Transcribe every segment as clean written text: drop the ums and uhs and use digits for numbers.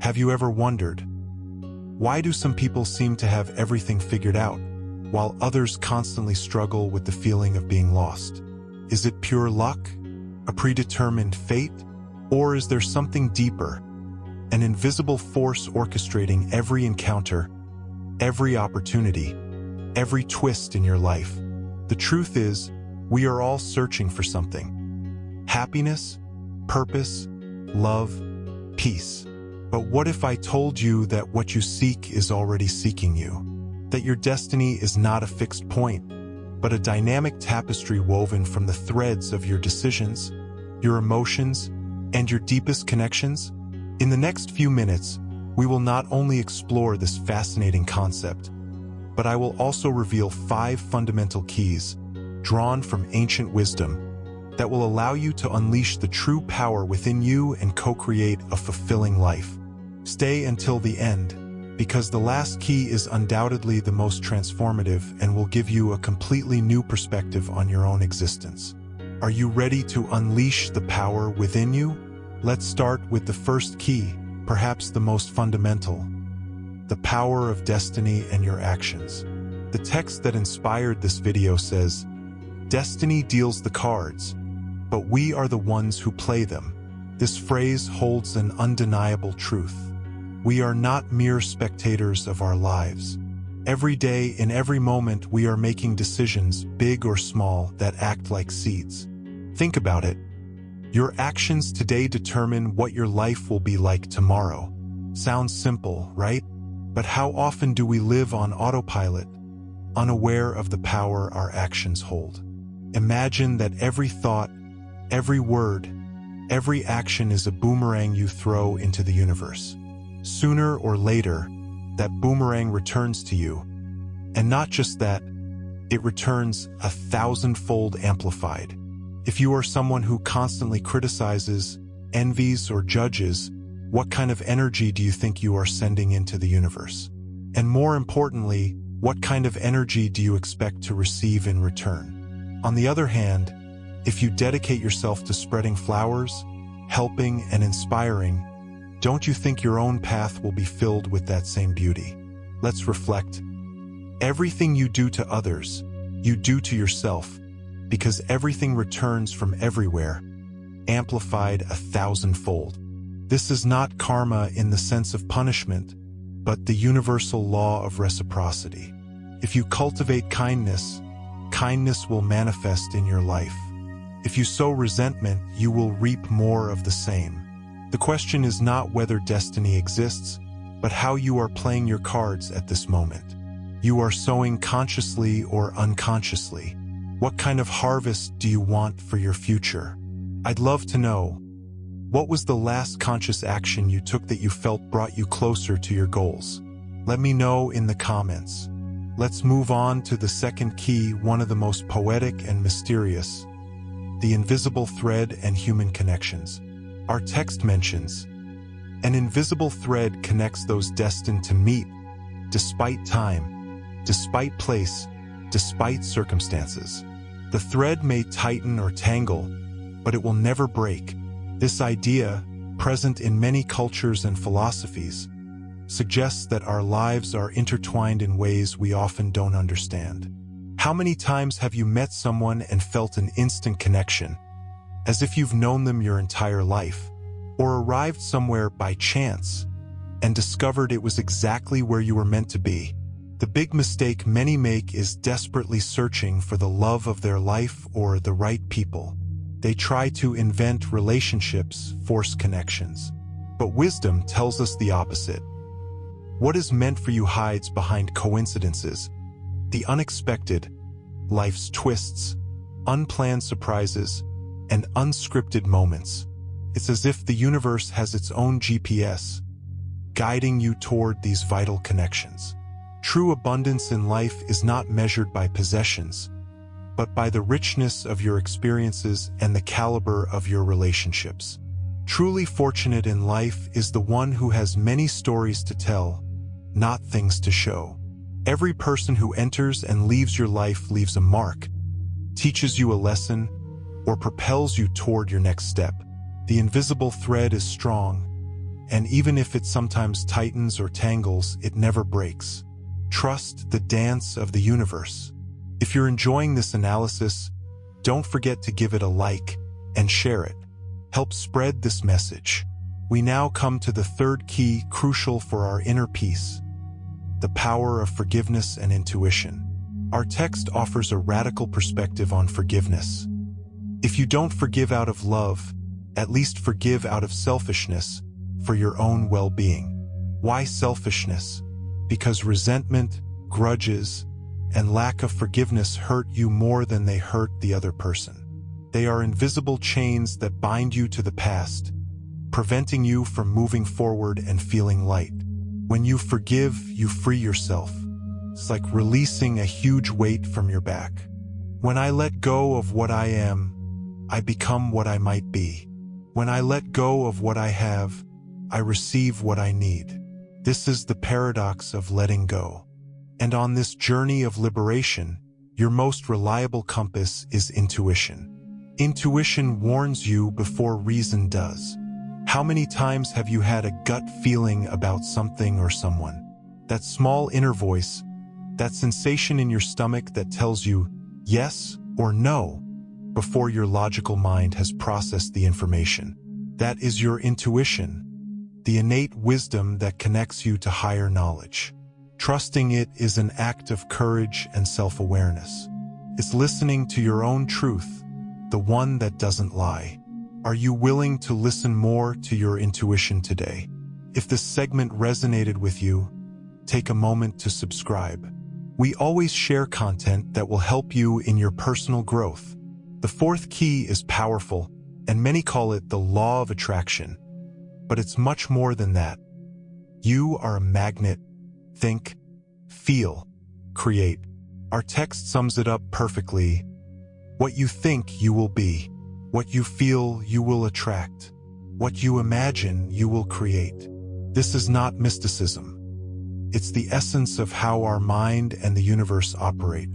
Have you ever wondered, why do some people seem to have everything figured out, while others constantly struggle with the feeling of being lost? Is it pure luck? A predetermined fate? Or is there something deeper? An invisible force orchestrating every encounter, every opportunity, every twist in your life? The truth is, we are all searching for something. Happiness, purpose, love, peace. But what if I told you that what you seek is already seeking you? That your destiny is not a fixed point, but a dynamic tapestry woven from the threads of your decisions, your emotions, and your deepest connections? In the next few minutes, we will not only explore this fascinating concept, but I will also reveal 5 fundamental keys, drawn from ancient wisdom, that will allow you to unleash the true power within you and co-create a fulfilling life. Stay until the end, because the last key is undoubtedly the most transformative and will give you a completely new perspective on your own existence. Are you ready to unleash the power within you? Let's start with the first key, perhaps the most fundamental: the power of destiny and your actions. The text that inspired this video says, "Destiny deals the cards, but we are the ones who play them." This phrase holds an undeniable truth. We are not mere spectators of our lives. Every day, in every moment, we are making decisions, big or small, that act like seeds. Think about it. Your actions today determine what your life will be like tomorrow. Sounds simple, right? But how often do we live on autopilot, unaware of the power our actions hold? Imagine that every thought, every word, every action is a boomerang you throw into the universe. Sooner or later, that boomerang returns to you. And not just that, it returns 1,000-fold amplified. If you are someone who constantly criticizes, envies, or judges, what kind of energy do you think you are sending into the universe? And more importantly, what kind of energy do you expect to receive in return? On the other hand, if you dedicate yourself to spreading flowers, helping, and inspiring, don't you think your own path will be filled with that same beauty? Let's reflect. Everything you do to others, you do to yourself, because everything returns from everywhere, amplified 1,000-fold. This is not karma in the sense of punishment, but the universal law of reciprocity. If you cultivate kindness, kindness will manifest in your life. If you sow resentment, you will reap more of the same. The question is not whether destiny exists, but how you are playing your cards at this moment. You are sowing consciously or unconsciously. What kind of harvest do you want for your future? I'd love to know. What was the last conscious action you took that you felt brought you closer to your goals? Let me know in the comments. Let's move on to the second key, one of the most poetic and mysterious: the invisible thread and human connections. Our text mentions, an invisible thread connects those destined to meet, despite time, despite place, despite circumstances. The thread may tighten or tangle, but it will never break. This idea, present in many cultures and philosophies, suggests that our lives are intertwined in ways we often don't understand. How many times have you met someone and felt an instant connection, as if you've known them your entire life, or arrived somewhere by chance and discovered it was exactly where you were meant to be? The big mistake many make is desperately searching for the love of their life or the right people. They try to invent relationships, force connections. But wisdom tells us the opposite. What is meant for you hides behind coincidences, the unexpected, life's twists, unplanned surprises, and unscripted moments. It's as if the universe has its own GPS, guiding you toward these vital connections. True abundance in life is not measured by possessions, but by the richness of your experiences and the caliber of your relationships. Truly fortunate in life is the one who has many stories to tell, not things to show. Every person who enters and leaves your life leaves a mark, teaches you a lesson, or propels you toward your next step. The invisible thread is strong, And even if it sometimes tightens or tangles, it never breaks. Trust the dance of the universe. If you're enjoying this analysis, don't forget to give it a like and share it. Help spread this message. We now come to the third key, crucial for our inner peace: the power of forgiveness and intuition. Our text offers a radical perspective on forgiveness. If you don't forgive out of love, at least forgive out of selfishness for your own well-being. Why selfishness? Because resentment, grudges, and lack of forgiveness hurt you more than they hurt the other person. They are invisible chains that bind you to the past, preventing you from moving forward and feeling light. When you forgive, you free yourself. It's like releasing a huge weight from your back. When I let go of what I am, I become what I might be. When I let go of what I have, I receive what I need. This is the paradox of letting go. And on this journey of liberation, your most reliable compass is intuition. Intuition warns you before reason does. How many times have you had a gut feeling about something or someone? That small inner voice, that sensation in your stomach that tells you yes or no before your logical mind has processed the information. That is your intuition, the innate wisdom that connects you to higher knowledge. Trusting it is an act of courage and self-awareness. It's listening to your own truth, the one that doesn't lie. Are you willing to listen more to your intuition today? If this segment resonated with you, take a moment to subscribe. We always share content that will help you in your personal growth. The fourth key is powerful, and many call it the law of attraction. But it's much more than that. You are a magnet. Think, feel, create. Our text sums it up perfectly. What you think, you will be. What you feel, you will attract. What you imagine, you will create. This is not mysticism. It's the essence of how our mind and the universe operate.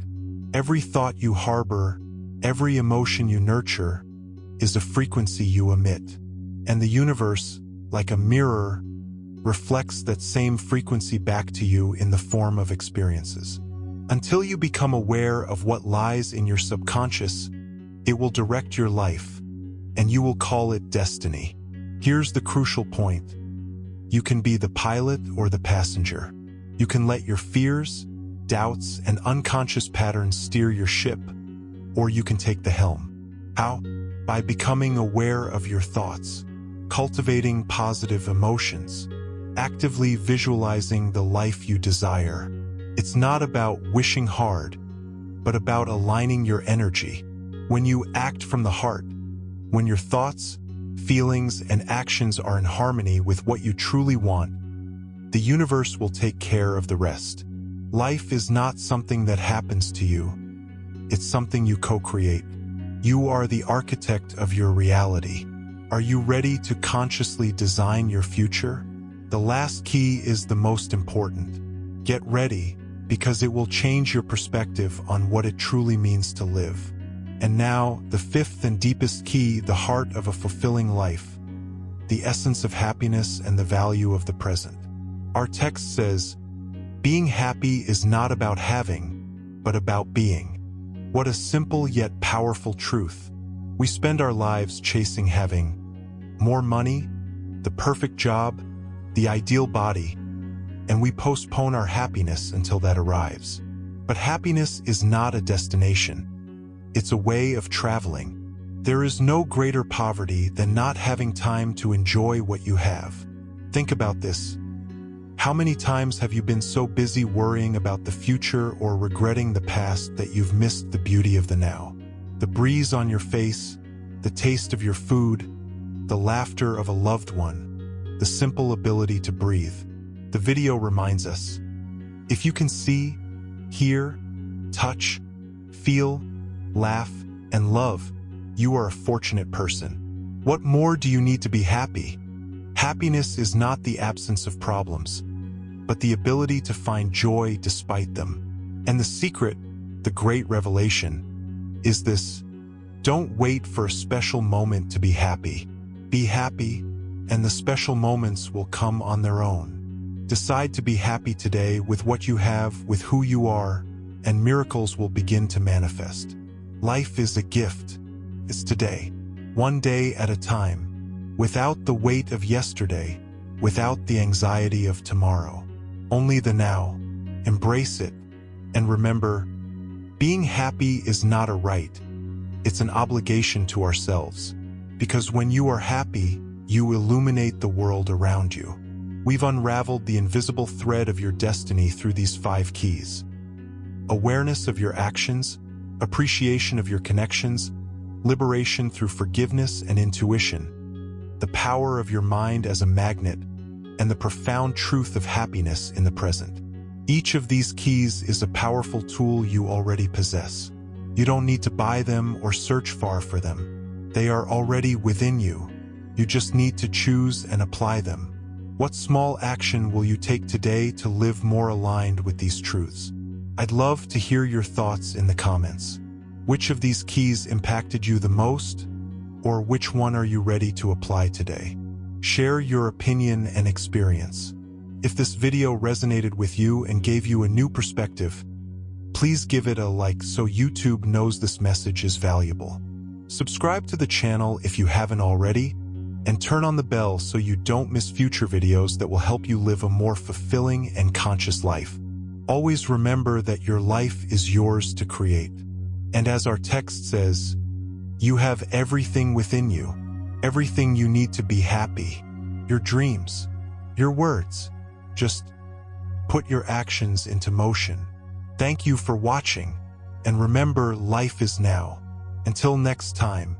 Every thought you harbor, every emotion you nurture, is a frequency you emit. And the universe, like a mirror, reflects that same frequency back to you in the form of experiences. Until you become aware of what lies in your subconscious, it will direct your life, and you will call it destiny. Here's the crucial point. You can be the pilot or the passenger. You can let your fears, doubts, and unconscious patterns steer your ship, or you can take the helm. How? By becoming aware of your thoughts, cultivating positive emotions, actively visualizing the life you desire. It's not about wishing hard, but about aligning your energy. When you act from the heart, when your thoughts, feelings, and actions are in harmony with what you truly want, the universe will take care of the rest. Life is not something that happens to you. It's something you co-create. You are the architect of your reality. Are you ready to consciously design your future? The last key is the most important. Get ready, because it will change your perspective on what it truly means to live. And now, the fifth and deepest key, the heart of a fulfilling life, the essence of happiness and the value of the present. Our text says, being happy is not about having, but about being. What a simple yet powerful truth. We spend our lives chasing having more money, the perfect job, the ideal body, and we postpone our happiness until that arrives. But happiness is not a destination. It's a way of traveling. There is no greater poverty than not having time to enjoy what you have. Think about this. How many times have you been so busy worrying about the future or regretting the past that you've missed the beauty of the now? The breeze on your face, the taste of your food, the laughter of a loved one, the simple ability to breathe. The video reminds us, if you can see, hear, touch, feel, laugh, and love, you are a fortunate person. What more do you need to be happy? Happiness is not the absence of problems, but the ability to find joy despite them. And the secret, the great revelation, is this: don't wait for a special moment to be happy. Be happy, and the special moments will come on their own. Decide to be happy today with what you have, with who you are, and miracles will begin to manifest. Life is a gift. It's today, one day at a time, without the weight of yesterday, without the anxiety of tomorrow. Only the now. Embrace it, and remember, being happy is not a right. It's an obligation to ourselves. Because when you are happy, you illuminate the world around you. We've unraveled the invisible thread of your destiny through these 5 keys. Awareness of your actions, appreciation of your connections, liberation through forgiveness and intuition, the power of your mind as a magnet, and the profound truth of happiness in the present. Each of these keys is a powerful tool you already possess. You don't need to buy them or search far for them. They are already within you. You just need to choose and apply them. What small action will you take today to live more aligned with these truths? I'd love to hear your thoughts in the comments. Which of these keys impacted you the most? Or which one are you ready to apply today? Share your opinion and experience. If this video resonated with you and gave you a new perspective, please give it a like so YouTube knows this message is valuable. Subscribe to the channel if you haven't already, and turn on the bell so you don't miss future videos that will help you live a more fulfilling and conscious life. Always remember that your life is yours to create. And as our text says, you have everything within you, everything you need to be happy, your dreams, your words. Just put your actions into motion. Thank you for watching, and remember, life is now. Until next time,